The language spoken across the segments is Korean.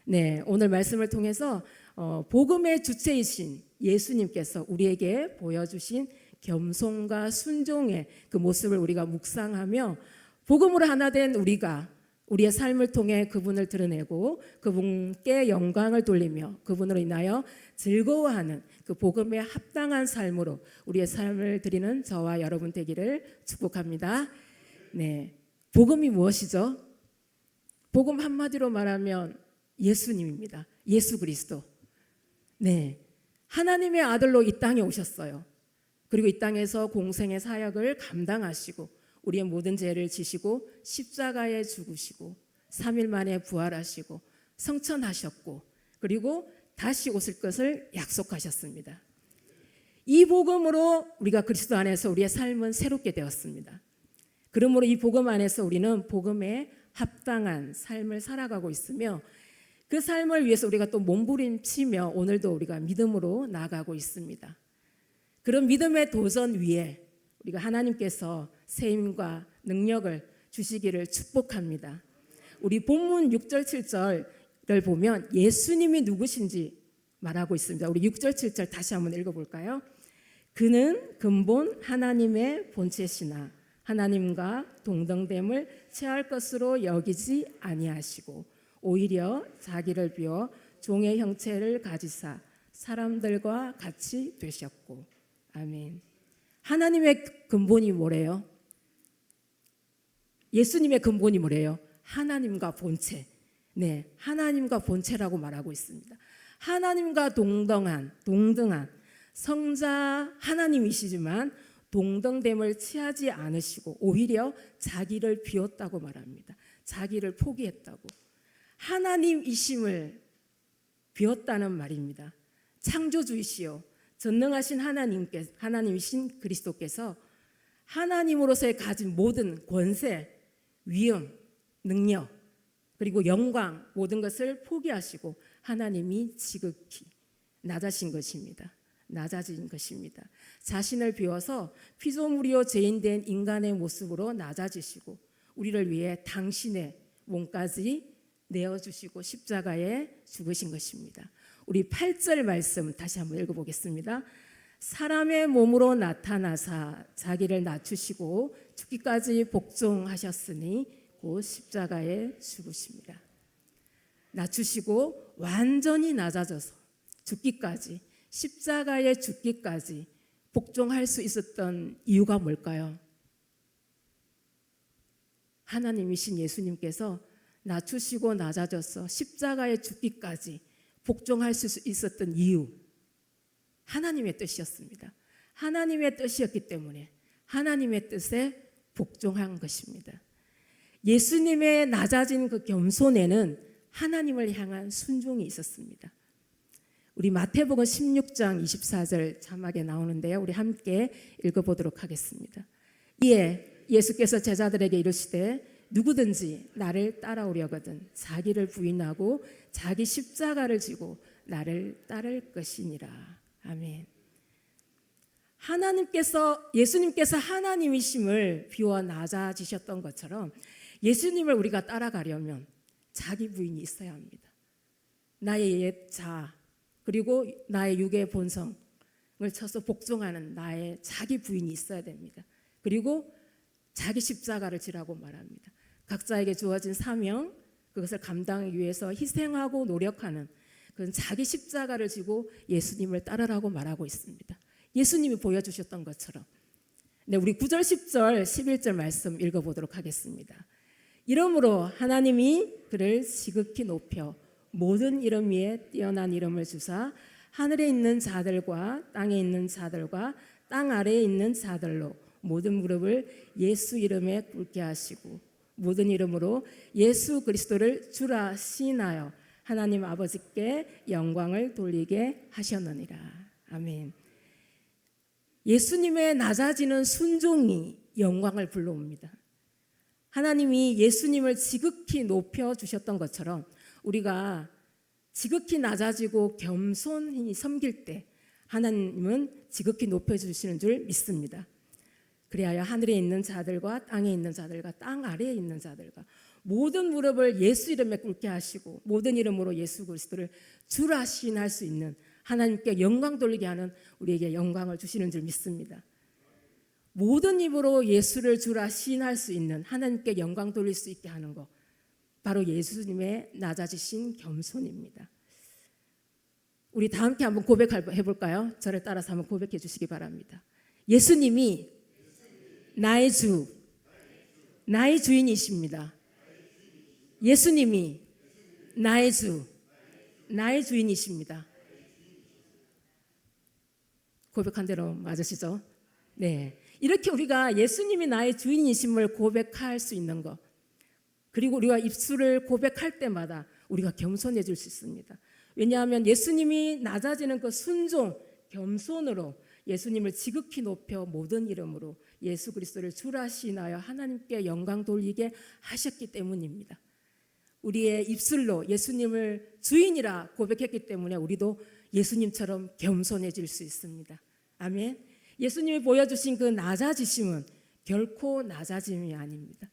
네, 오늘 말씀을 통해서 복음의 주체이신 예수님께서 우리에게 보여주신 겸손과 순종의 그 모습을 우리가 묵상하며 복음으로 하나 된 우리가 우리의 삶을 통해 그분을 드러내고 그분께 영광을 돌리며 그분으로 인하여 즐거워하는 그 복음에 합당한 삶으로 우리의 삶을 드리는 저와 여러분 되기를 축복합니다. 네, 복음이 무엇이죠? 복음 한마디로 말하면 예수님입니다. 예수 그리스도. 네, 하나님의 아들로 이 땅에 오셨어요. 그리고 이 땅에서 공생의 사역을 감당하시고 우리의 모든 죄를 지시고 십자가에 죽으시고 3일 만에 부활하시고 성천하셨고 그리고 다시 오실 것을 약속하셨습니다. 이 복음으로 우리가 그리스도 안에서 우리의 삶은 새롭게 되었습니다. 그러므로 이 복음 안에서 우리는 복음에 합당한 삶을 살아가고 있으며 그 삶을 위해서 우리가 또 몸부림치며 오늘도 우리가 믿음으로 나아가고 있습니다. 그런 믿음의 도전 위에 우리가 하나님께서 새 힘과 능력을 주시기를 축복합니다. 우리 본문 6절 7절을 보면 예수님이 누구신지 말하고 있습니다. 우리 6절 7절 다시 한번 읽어볼까요? 그는 근본 하나님의 본체시나 하나님과 동등됨을 취할 것으로 여기지 아니하시고 오히려 자기를 비워 종의 형체를 가지사 사람들과 같이 되셨고. 아멘. 하나님의 근본이 뭐래요? 예수님의 근본이 뭐래요? 하나님과 본체. 네, 하나님과 본체라고 말하고 있습니다. 하나님과 동등한 성자 하나님이시지만 동등됨을 취하지 않으시고 오히려 자기를 비웠다고 말합니다. 자기를 포기했다고. 하나님이심을 비웠다는 말입니다. 창조주이시요 전능하신 하나님이신 그리스도께서 하나님으로서의 가진 모든 권세, 위엄, 능력 그리고 영광 모든 것을 포기하시고 하나님이 지극히 낮아진 것입니다. 자신을 비워서 피조물이요 죄인된 인간의 모습으로 낮아지시고 우리를 위해 당신의 몸까지 내어주시고 십자가에 죽으신 것입니다. 우리 8절 말씀 다시 한번 읽어보겠습니다. 사람의 몸으로 나타나사 자기를 낮추시고 죽기까지 복종하셨으니 곧 십자가에 죽으십니다. 낮추시고 완전히 낮아져서 죽기까지 십자가에 죽기까지 복종할 수 있었던 이유가 뭘까요? 하나님이신 예수님께서 낮추시고 낮아져서 십자가에 죽기까지 복종할 수 있었던 이유, 하나님의 뜻이었습니다. 하나님의 뜻이었기 때문에 하나님의 뜻에 복종한 것입니다. 예수님의 낮아진 그 겸손에는 하나님을 향한 순종이 있었습니다. 우리 마태복음 16장 24절 자막에 나오는데요. 우리 함께 읽어보도록 하겠습니다. 이에 예수께서 제자들에게 이르시되 누구든지 나를 따라오려거든 자기를 부인하고 자기 십자가를 지고 나를 따를 것이니라. 아멘. 예수님께서 하나님이심을 비워 낮아지셨던 것처럼 예수님을 우리가 따라가려면 자기 부인이 있어야 합니다. 나의 옛 자아 그리고 나의 육의 본성을 쳐서 복종하는 나의 자기 부인이 있어야 됩니다. 그리고 자기 십자가를 지라고 말합니다. 각자에게 주어진 사명, 그것을 감당하기 위해서 희생하고 노력하는 그런 자기 십자가를 지고 예수님을 따르라고 말하고 있습니다. 예수님이 보여주셨던 것처럼. 네, 우리 9절, 10절, 11절 말씀 읽어보도록 하겠습니다. 이러므로 하나님이 그를 지극히 높여 모든 이름 위에 뛰어난 이름을 주사 하늘에 있는 자들과 땅에 있는 자들과 땅 아래에 있는 자들로 모든 무릎을 예수 이름에 꿇게 하시고 모든 이름으로 예수 그리스도를 주라 시인하여 하나님 아버지께 영광을 돌리게 하셨느니라. 아멘. 예수님의 낮아지는 순종이 영광을 불러옵니다. 하나님이 예수님을 지극히 높여주셨던 것처럼 우리가 지극히 낮아지고 겸손히 섬길 때 하나님은 지극히 높여주시는 줄 믿습니다. 그리하여 하늘에 있는 자들과 땅에 있는 자들과 땅 아래에 있는 자들과 모든 무릎을 예수 이름에 꿇게 하시고 모든 이름으로 예수 그리스도를 주라 시인할 수 있는, 하나님께 영광 돌리게 하는 우리에게 영광을 주시는 줄 믿습니다. 모든 입으로 예수를 주라 시인할 수 있는, 하나님께 영광 돌릴 수 있게 하는 것, 바로 예수님의 낮아지신 겸손입니다. 우리 다 함께 한번 고백해 볼까요? 저를 따라서 한번 고백해 주시기 바랍니다. 예수님이 나의 주, 나의 주인이십니다. 예수님이 나의 주, 나의 주인이십니다. 고백한 대로 맞으시죠? 네. 이렇게 우리가 예수님이 나의 주인이심을 고백할 수 있는 것, 그리고 우리가 입술을 고백할 때마다 우리가 겸손해질 수 있습니다. 왜냐하면 예수님이 낮아지는 그 순종, 겸손으로 예수님을 지극히 높여 모든 이름으로 예수 그리스도를 주라 시인하여 하나님께 영광 돌리게 하셨기 때문입니다. 우리의 입술로 예수님을 주인이라 고백했기 때문에 우리도 예수님처럼 겸손해질 수 있습니다. 아멘. 예수님이 보여주신 그 낮아지심은 결코 낮아짐이 아닙니다.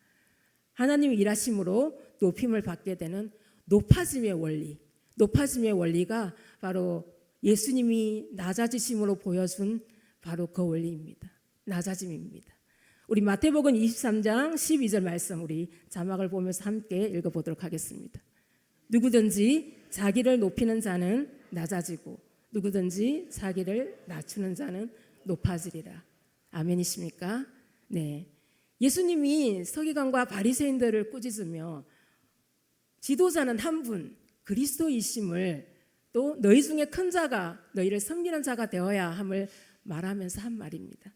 하나님의 일하심으로 높임을 받게 되는 높아짐의 원리, 높아짐의 원리가 바로 예수님이 낮아지심으로 보여준 바로 그 원리입니다. 낮아짐입니다. 우리 마태복음 23장 12절 말씀, 우리 자막을 보면서 함께 읽어보도록 하겠습니다. 누구든지 자기를 높이는 자는 낮아지고 누구든지 자기를 낮추는 자는 높아지리라. 아멘이십니까? 네. 예수님이 서기관과 바리새인들을 꾸짖으며 지도자는 한 분, 그리스도이심을, 또 너희 중에 큰 자가 너희를 섬기는 자가 되어야 함을 말하면서 한 말입니다.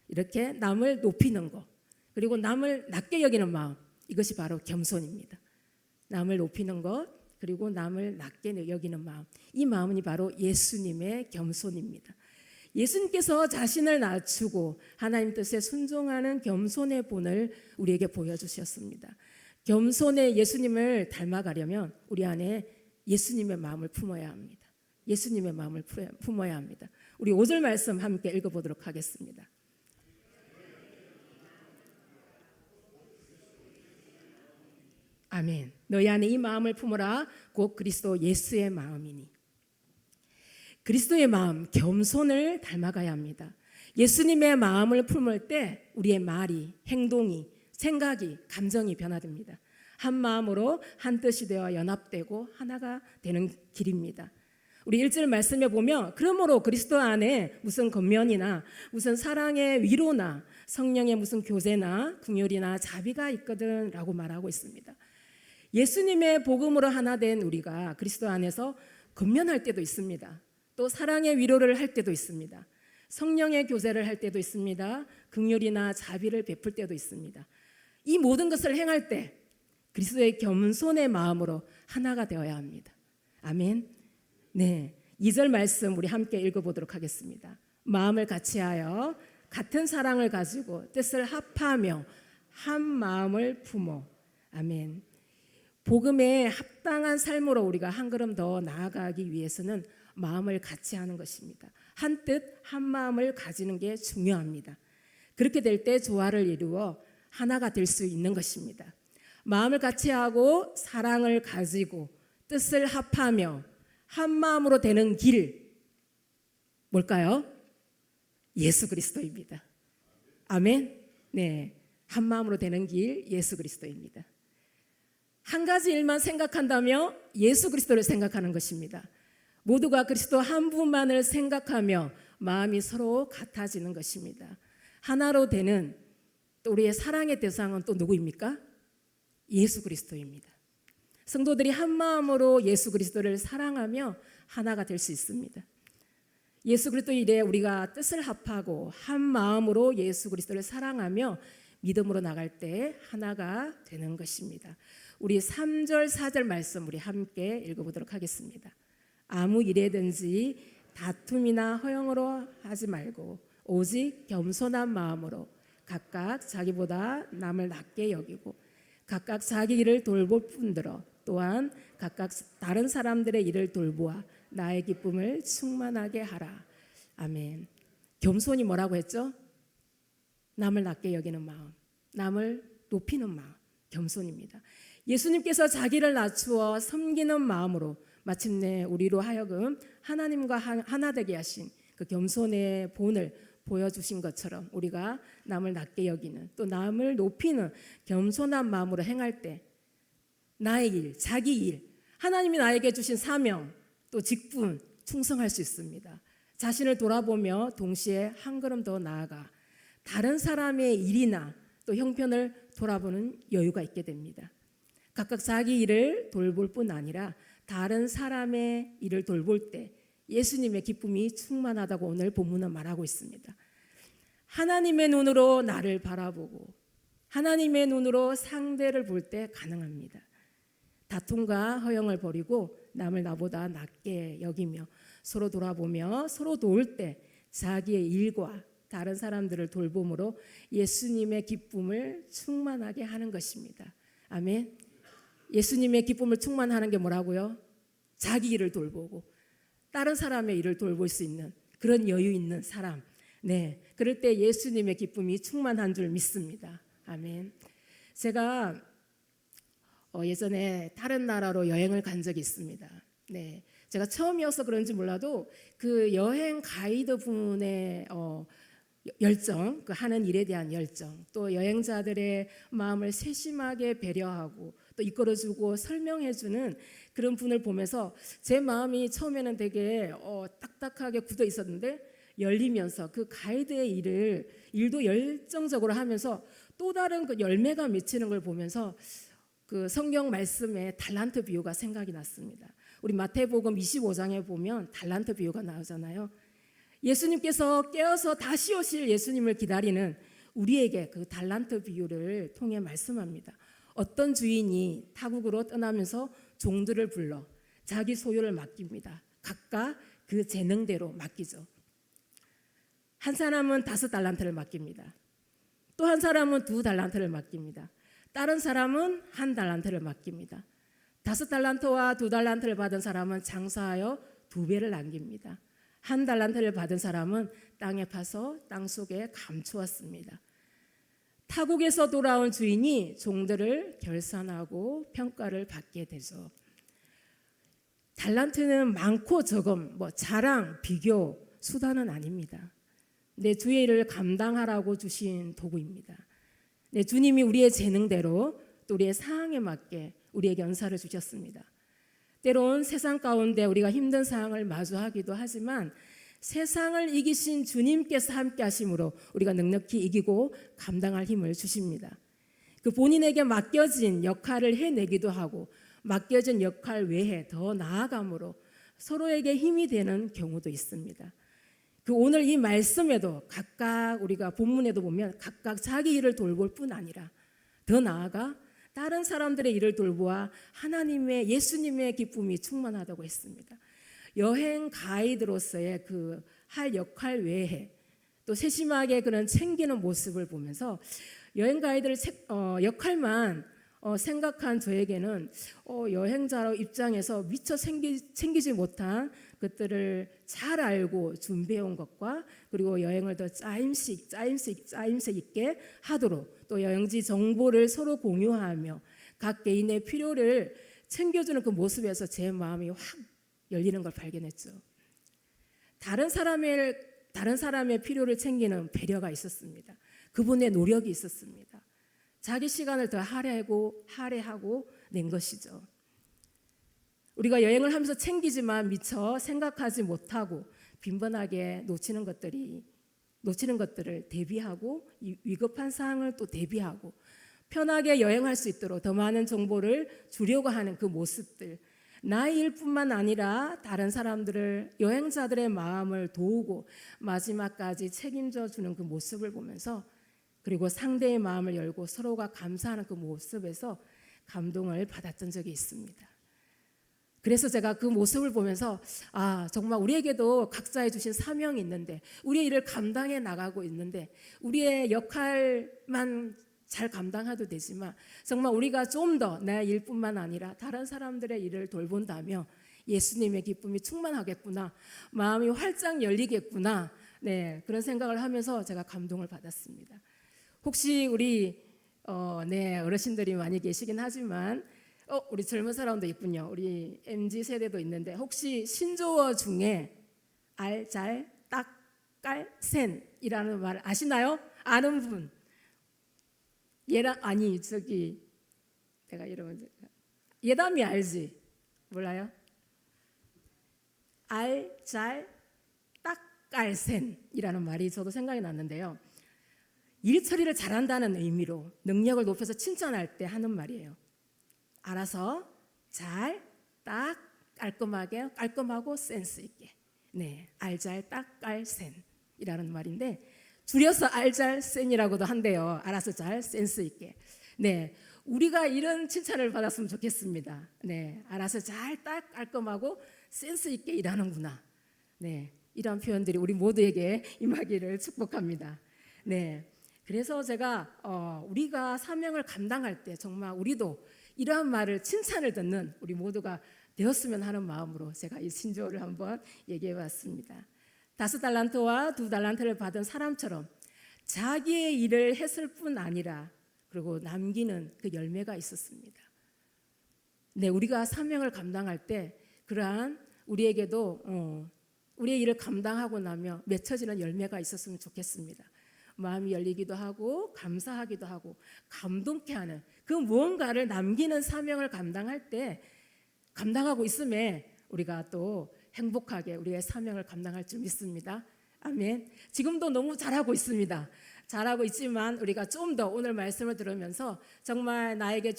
이렇게 남을 높이는 것, 그리고 남을 낮게 여기는 마음, 이것이 바로 겸손입니다. 남을 높이는 것, 그리고 남을 낮게 여기는 마음, 이 마음이 바로 예수님의 겸손입니다. 예수님께서 자신을 낮추고 하나님 뜻에 순종하는 겸손의 본을 우리에게 보여주셨습니다. 겸손의 예수님을 닮아가려면 우리 안에 예수님의 마음을 품어야 합니다. 예수님의 마음을 품어야 합니다. 우리 5절 말씀 함께 읽어보도록 하겠습니다. 아멘. 너희 안에 이 마음을 품어라. 곧 그리스도 예수의 마음이니. 그리스도의 마음, 겸손을 닮아가야 합니다. 예수님의 마음을 품을 때 우리의 말이, 행동이, 생각이, 감정이 변화됩니다. 한 마음으로 한 뜻이 되어 연합되고 하나가 되는 길입니다. 우리 1절 말씀에 보면 그러므로 그리스도 안에 무슨 겉면이나 무슨 사랑의 위로나 성령의 무슨 교제나 긍휼이나 자비가 있거든 라고 말하고 있습니다. 예수님의 복음으로 하나 된 우리가 그리스도 안에서 겉면할 때도 있습니다. 또 사랑의 위로를 할 때도 있습니다. 성령의 교제를 할 때도 있습니다. 긍휼이나 자비를 베풀 때도 있습니다. 이 모든 것을 행할 때 그리스도의 겸손의 마음으로 하나가 되어야 합니다. 아멘. 네, 2절 말씀 우리 함께 읽어보도록 하겠습니다. 마음을 같이하여 같은 사랑을 가지고 뜻을 합하며 한 마음을 품어. 아멘. 복음에 합당한 삶으로 우리가 한 걸음 더 나아가기 위해서는 마음을 같이 하는 것입니다. 한 뜻, 한 마음을 가지는 게 중요합니다. 그렇게 될 때 조화를 이루어 하나가 될 수 있는 것입니다. 마음을 같이 하고 사랑을 가지고 뜻을 합하며 한 마음으로 되는 길, 뭘까요? 예수 그리스도입니다. 아멘. 네, 한 마음으로 되는 길 예수 그리스도입니다. 한 가지 일만 생각한다며 예수 그리스도를 생각하는 것입니다. 모두가 그리스도 한 분만을 생각하며 마음이 서로 같아지는 것입니다. 하나로 되는 또 우리의 사랑의 대상은 또 누구입니까? 예수 그리스도입니다. 성도들이 한 마음으로 예수 그리스도를 사랑하며 하나가 될 수 있습니다. 예수 그리스도 일에 우리가 뜻을 합하고 한 마음으로 예수 그리스도를 사랑하며 믿음으로 나갈 때 하나가 되는 것입니다. 우리 3절 4절 말씀 우리 함께 읽어보도록 하겠습니다. 아무 일에든지 다툼이나 허영으로 하지 말고 오직 겸손한 마음으로 각각 자기보다 남을 낮게 여기고 각각 자기 일을 돌볼 뿐더러 또한 각각 다른 사람들의 일을 돌보아 나의 기쁨을 충만하게 하라. 아멘. 겸손이 뭐라고 했죠? 남을 낮게 여기는 마음, 남을 높이는 마음, 겸손입니다. 예수님께서 자기를 낮추어 섬기는 마음으로 마침내 우리로 하여금 하나님과 하나 되게 하신 그 겸손의 본을 보여주신 것처럼 우리가 남을 낮게 여기는, 또 남을 높이는 겸손한 마음으로 행할 때 나의 일, 자기 일, 하나님이 나에게 주신 사명, 또 직분 충성할 수 있습니다. 자신을 돌아보며 동시에 한 걸음 더 나아가 다른 사람의 일이나 또 형편을 돌아보는 여유가 있게 됩니다. 각각 자기 일을 돌볼 뿐 아니라 다른 사람의 일을 돌볼 때 예수님의 기쁨이 충만하다고 오늘 본문은 말하고 있습니다. 하나님의 눈으로 나를 바라보고 하나님의 눈으로 상대를 볼 때 가능합니다. 다툼과 허영을 버리고 남을 나보다 낮게 여기며 서로 돌아보며 서로 도울 때 자기의 일과 다른 사람들을 돌봄으로 예수님의 기쁨을 충만하게 하는 것입니다. 아멘. 예수님의 기쁨을 충만하는 게 뭐라고요? 자기 일을 돌보고 다른 사람의 일을 돌볼 수 있는 그런 여유 있는 사람. 네, 그럴 때 예수님의 기쁨이 충만한 줄 믿습니다. 아멘. 제가 예전에 다른 나라로 여행을 간 적이 있습니다. 네, 제가 처음이어서 그런지 몰라도 그 여행 가이드 분의 열정, 그 하는 일에 대한 열정, 또 여행자들의 마음을 세심하게 배려하고 또 이끌어주고 설명해주는 그런 분을 보면서 제 마음이 처음에는 되게 딱딱하게 굳어 있었는데 열리면서 그 가이드의 일도 열정적으로 하면서 또 다른 그 열매가 맺히는 걸 보면서 그 성경 말씀에 달란트 비유가 생각이 났습니다. 우리 마태복음 25장에 보면 달란트 비유가 나오잖아요. 예수님께서 깨어서 다시 오실 예수님을 기다리는 우리에게 그 달란트 비유를 통해 말씀합니다. 어떤 주인이 타국으로 떠나면서 종들을 불러 자기 소유를 맡깁니다. 각각 그 재능대로 맡기죠. 한 사람은 5달란트를 맡깁니다. 또 한 사람은 2달란트를 맡깁니다. 다른 사람은 1달란트를 맡깁니다. 5달란트와 2달란트를 받은 사람은 장사하여 2배를 남깁니다. 1달란트를 받은 사람은 땅에 파서 땅 속에 감추었습니다. 타국에서 돌아온 주인이 종들을 결산하고 평가를 받게 되죠. 달란트는 많고 적음, 자랑, 비교, 수단은 아닙니다. 내 주의 일을 감당하라고 주신 도구입니다. 내 주님이 우리의 재능대로 또 우리의 상황에 맞게 우리에게 은사를 주셨습니다. 때론 세상 가운데 우리가 힘든 상황을 마주하기도 하지만 세상을 이기신 주님께서 함께 하심으로 우리가 넉넉히 이기고 감당할 힘을 주십니다. 그 본인에게 맡겨진 역할을 해내기도 하고 맡겨진 역할 외에 더 나아감으로 서로에게 힘이 되는 경우도 있습니다. 그 오늘 이 말씀에도 각각 우리가 본문에도 보면 각각 자기 일을 돌볼 뿐 아니라 더 나아가 다른 사람들의 일을 돌보아 하나님의 예수님의 기쁨이 충만하다고 했습니다. 여행 가이드로서의 그 할 역할 외에 또 세심하게 그런 챙기는 모습을 보면서 여행 가이드를 역할만 생각한 저에게는 여행자 입장에서 미처 챙기지 못한 것들을 잘 알고 준비해온 것과 그리고 여행을 더 짜임새 있게 하도록 또 여행지 정보를 서로 공유하며 각 개인의 필요를 챙겨주는 그 모습에서 제 마음이 확 열리는 걸 발견했죠. 다른 사람의 필요를 챙기는 배려가 있었습니다. 그분의 노력이 있었습니다. 자기 시간을 더 할애하고 낸 것이죠. 우리가 여행을 하면서 챙기지만 미처 생각하지 못하고 빈번하게 놓치는 것들을 대비하고 위급한 상황을 또 대비하고 편하게 여행할 수 있도록 더 많은 정보를 주려고 하는 그 모습들, 나의 일뿐만 아니라 다른 사람들을 여행자들의 마음을 도우고 마지막까지 책임져 주는 그 모습을 보면서 그리고 상대의 마음을 열고 서로가 감사하는 그 모습에서 감동을 받았던 적이 있습니다. 그래서 제가 그 모습을 보면서 정말 우리에게도 각자에 주신 사명이 있는데 우리의 일을 감당해 나가고 있는데 우리의 역할만 잘 감당해도 되지만 정말 우리가 좀 더 내 일뿐만 아니라 다른 사람들의 일을 돌본다며 예수님의 기쁨이 충만하겠구나, 마음이 활짝 열리겠구나, 네, 그런 생각을 하면서 제가 감동을 받았습니다. 혹시 우리 네, 어르신들이 많이 계시긴 하지만 우리 젊은 사람도 있군요. 우리 MZ 세대도 있는데 혹시 신조어 중에 알, 잘, 딱, 깔, 센이라는 말 아시나요? 아는 분? 아니 저기 내가 이러면 예담이 알지? 몰라요? 알, 잘, 딱, 깔, 센이라는 말이 저도 생각이 났는데요. 일 처리를 잘한다는 의미로 능력을 높여서 칭찬할 때 하는 말이에요. 알아서 잘, 딱, 깔끔하게, 깔끔하고 센스 있게. 네, 알잘, 딱, 깔, 센이라는 말인데 줄여서 알잘, 센이라고도 한대요. 알아서 잘, 센스 있게. 네, 우리가 이런 칭찬을 받았으면 좋겠습니다. 네, 알아서 잘, 딱, 깔끔하고 센스 있게 일하는구나. 네, 이런 표현들이 우리 모두에게 임하기를 축복합니다. 네, 그래서 제가 우리가 사명을 감당할 때 정말 우리도 이러한 말을 칭찬을 듣는 우리 모두가 되었으면 하는 마음으로 제가 이 신조어를 한번 얘기해 봤습니다. 5달란트와 2달란트를 받은 사람처럼 자기의 일을 했을 뿐 아니라 그리고 남기는 그 열매가 있었습니다. 네, 우리가 사명을 감당할 때 그러한 우리에게도 우리의 일을 감당하고 나면 맺혀지는 열매가 있었으면 좋겠습니다. 마음이 열리기도 하고 감사하기도 하고 감동케 하는 그 무언가를 남기는 사명을 감당할 때 감당하고 있음에 우리가 또 행복하게 우리의 사명을 감당할 줄 믿습니다. 아멘. 지금도 너무 잘하고 있습니다. 잘하고 있지만 우리가 좀 더 오늘 말씀을 들으면서 정말 나에게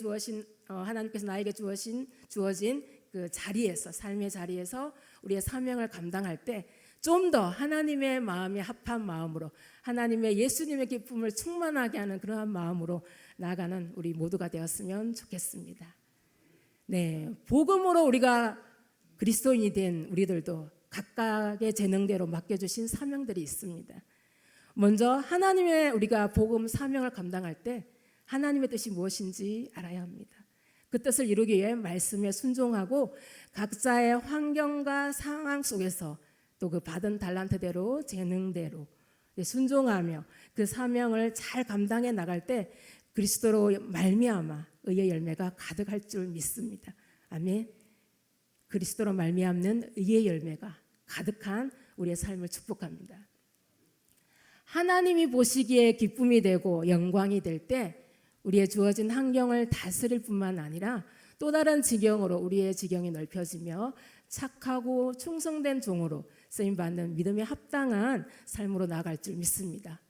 하나님께서 나에게 주어진 그 자리에서 삶의 자리에서 우리의 사명을 감당할 때 좀 더 하나님의 마음에 합한 마음으로 하나님의 예수님의 기쁨을 충만하게 하는 그러한 마음으로 나아가는 우리 모두가 되었으면 좋겠습니다. 네, 복음으로 우리가 그리스도인이 된 우리들도 각각의 재능대로 맡겨주신 사명들이 있습니다. 먼저 하나님의 우리가 복음 사명을 감당할 때 하나님의 뜻이 무엇인지 알아야 합니다. 그 뜻을 이루기 위해 말씀에 순종하고 각자의 환경과 상황 속에서 또 그 받은 달란트대로 재능대로 순종하며 그 사명을 잘 감당해 나갈 때 그리스도로 말미암아 의의 열매가 가득할 줄 믿습니다. 아멘. 그리스도로 말미암는 의의 열매가 가득한 우리의 삶을 축복합니다. 하나님이 보시기에 기쁨이 되고 영광이 될 때 우리의 주어진 환경을 다스릴 뿐만 아니라 또 다른 지경으로 우리의 지경이 넓혀지며 착하고 충성된 종으로 쓰임받는 믿음에 합당한 삶으로 나아갈 줄 믿습니다.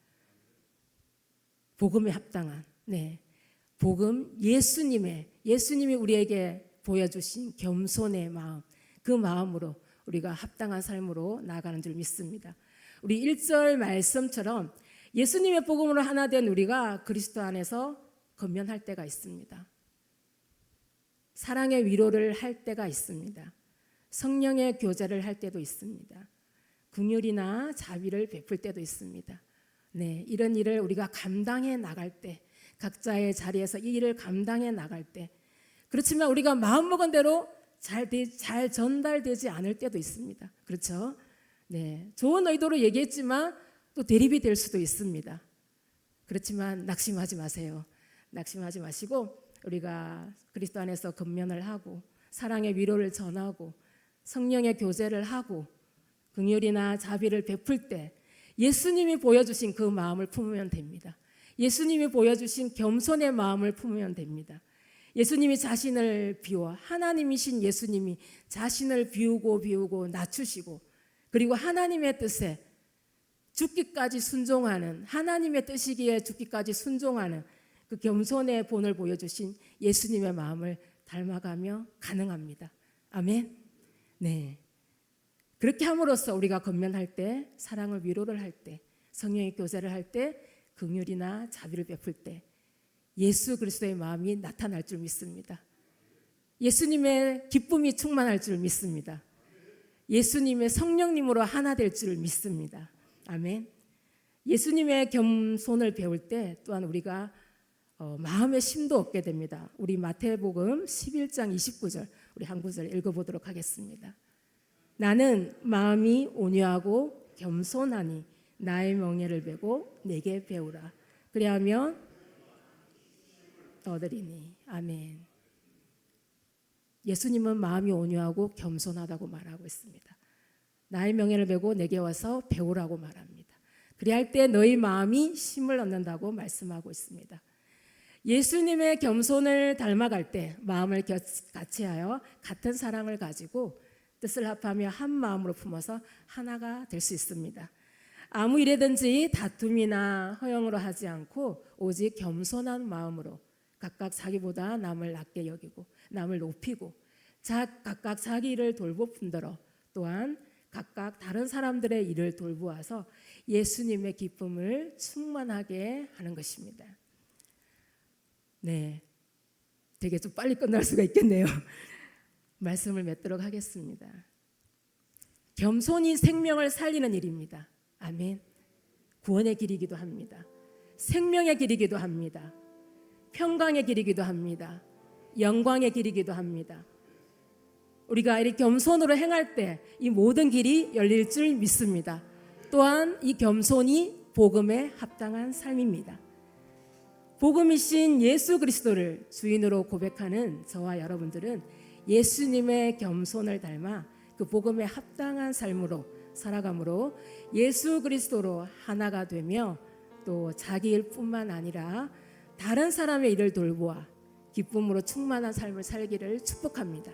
복음에 합당한, 네, 복음 예수님이 우리에게 보여주신 겸손의 마음, 그 마음으로 우리가 합당한 삶으로 나아가는 줄 믿습니다. 우리 1절 말씀처럼 예수님의 복음으로 하나 된 우리가 그리스도 안에서 건면할 때가 있습니다. 사랑의 위로를 할 때가 있습니다. 성령의 교제를 할 때도 있습니다. 긍휼이나 자비를 베풀 때도 있습니다. 네, 이런 일을 우리가 감당해 나갈 때, 각자의 자리에서 이 일을 감당해 나갈 때, 그렇지만 우리가 마음먹은 대로 잘 전달되지 않을 때도 있습니다. 그렇죠? 네, 좋은 의도로 얘기했지만 또 대립이 될 수도 있습니다. 그렇지만 낙심하지 마세요. 낙심하지 마시고 우리가 그리스도 안에서 건면을 하고 사랑의 위로를 전하고 성령의 교제를 하고 긍휼이나 자비를 베풀 때 예수님이 보여주신 그 마음을 품으면 됩니다. 예수님이 보여주신 겸손의 마음을 품으면 됩니다. 예수님이 자신을 비워 하나님이신 예수님이 자신을 비우고 낮추시고 그리고 하나님의 뜻에 죽기까지 순종하는 하나님의 뜻이기에 죽기까지 순종하는 그 겸손의 본을 보여주신 예수님의 마음을 닮아가며 가능합니다. 아멘. 네. 그렇게 함으로써 우리가 건면할 때, 사랑을 위로를 할 때, 성령의 교제를 할 때, 긍휼이나 자비를 베풀 때 예수 그리스도의 마음이 나타날 줄 믿습니다. 예수님의 기쁨이 충만할 줄 믿습니다. 예수님의 성령님으로 하나 될 줄 믿습니다. 아멘. 예수님의 겸손을 배울 때 또한 우리가 마음의 심도 얻게 됩니다. 우리 마태복음 11장 29절 우리 한 구절 읽어보도록 하겠습니다. 나는 마음이 온유하고 겸손하니 나의 멍에를 베고 내게 배우라. 그리하면 얻으리니. 아멘. 예수님은 마음이 온유하고 겸손하다고 말하고 있습니다. 나의 명예를 메고 내게 와서 배우라고 말합니다. 그리할 때 너희 마음이 쉼을 얻는다고 말씀하고 있습니다. 예수님의 겸손을 닮아갈 때 마음을 같이하여 같은 사랑을 가지고 뜻을 합하며 한 마음으로 품어서 하나가 될 수 있습니다. 아무 일에든지 다툼이나 허영으로 하지 않고 오직 겸손한 마음으로 각각 자기보다 남을 낮게 여기고 남을 높이고 각각 자기 일을 돌보뿐더러 또한 각각 다른 사람들의 일을 돌보아서 예수님의 기쁨을 충만하게 하는 것입니다. 네, 되게 좀 빨리 끝날 수가 있겠네요. 말씀을 맺도록 하겠습니다. 겸손이 생명을 살리는 일입니다. 아멘. 구원의 길이기도 합니다. 생명의 길이기도 합니다. 평강의 길이기도 합니다. 영광의 길이기도 합니다. 우리가 이렇게 겸손으로 행할 때 이 모든 길이 열릴 줄 믿습니다. 또한 이 겸손이 복음에 합당한 삶입니다. 복음이신 예수 그리스도를 주인으로 고백하는 저와 여러분들은 예수님의 겸손을 닮아 그 복음에 합당한 삶으로 살아감으로 예수 그리스도로 하나가 되며 또 자기 일뿐만 아니라 다른 사람의 일을 돌보아 기쁨으로 충만한 삶을 살기를 축복합니다.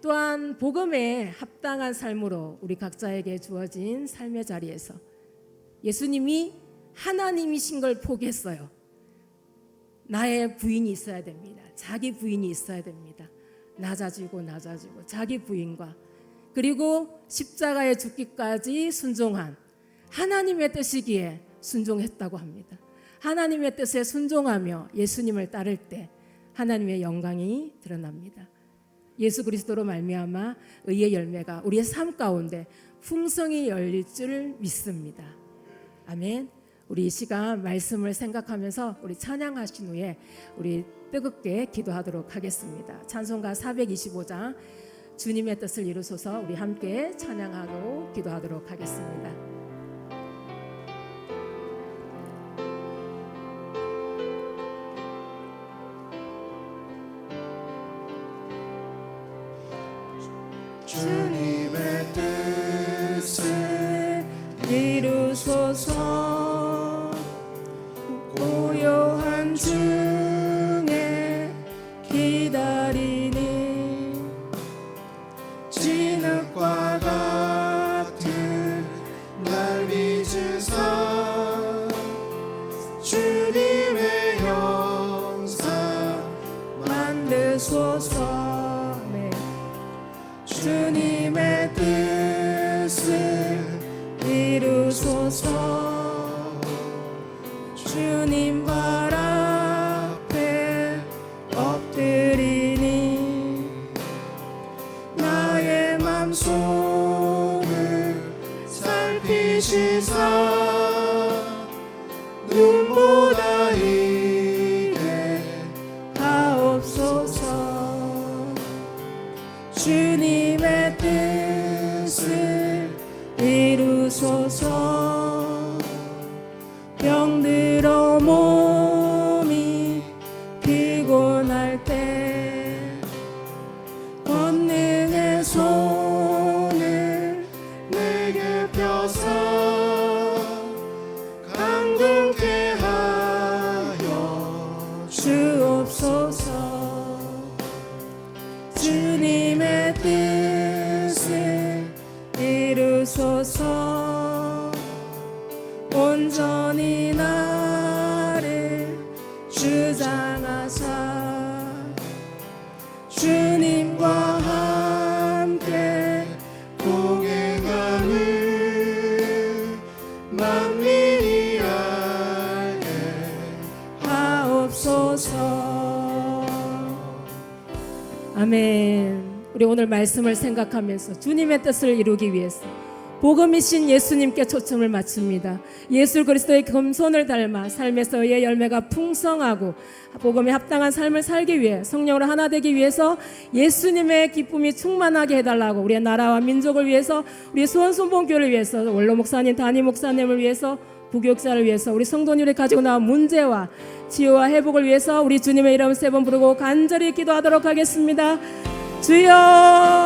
또한 복음에 합당한 삶으로 우리 각자에게 주어진 삶의 자리에서 예수님이 하나님이신 걸 포기했어요. 나의 부인이 있어야 됩니다. 자기 부인이 있어야 됩니다. 낮아지고 자기 부인과 그리고 십자가에 죽기까지 순종한 하나님의 뜻이기에 순종했다고 합니다. 하나님의 뜻에 순종하며 예수님을 따를 때 하나님의 영광이 드러납니다. 예수 그리스도로 말미암아 의의 열매가 우리의 삶 가운데 풍성히 열릴 줄 믿습니다. 아멘. 우리 이 시간 말씀을 생각하면서 우리 찬양하신 후에 우리 뜨겁게 기도하도록 하겠습니다. 찬송가 425장 주님의 뜻을 이루소서 우리 함께 찬양하고 기도하도록 하겠습니다. 주님의 뜻을 이루소서 고요한 중에 기다리니 진흙과 같은 날 빚으사 주님의 형상 만드소서. 주님의 뜻을 이루소서. 주님 발 앞에 엎드리니 나의 맘속을 살피시사 눈보다 이게 하옵소서. 주님의 뜻을 이루소서. 병들어 몸이 피곤할 때 권능의 손을 내게 펴사 강건케 하여 주옵소서. 주님의 뜻을 이루소서. 온전히 나를 주장하사 주님과 함께 동행함을 만민이 알게 하옵소서. 아멘. 우리 오늘 말씀을 생각하면서 주님의 뜻을 이루기 위해서 복음이신 예수님께 초점을 맞춥니다. 예수 그리스도의 겸손을 닮아 삶에서 의의 열매가 풍성하고 복음에 합당한 삶을 살기 위해 성령으로 하나 되기 위해서 예수님의 기쁨이 충만하게 해달라고 우리의 나라와 민족을 위해서 우리 수원순복교를 위해서 원로 목사님, 담임 목사님을 위해서 부교육자를 위해서 우리 성도님들이 가지고 나온 문제와 치유와 회복을 위해서 우리 주님의 이름 3번 부르고 간절히 기도하도록 하겠습니다. 주여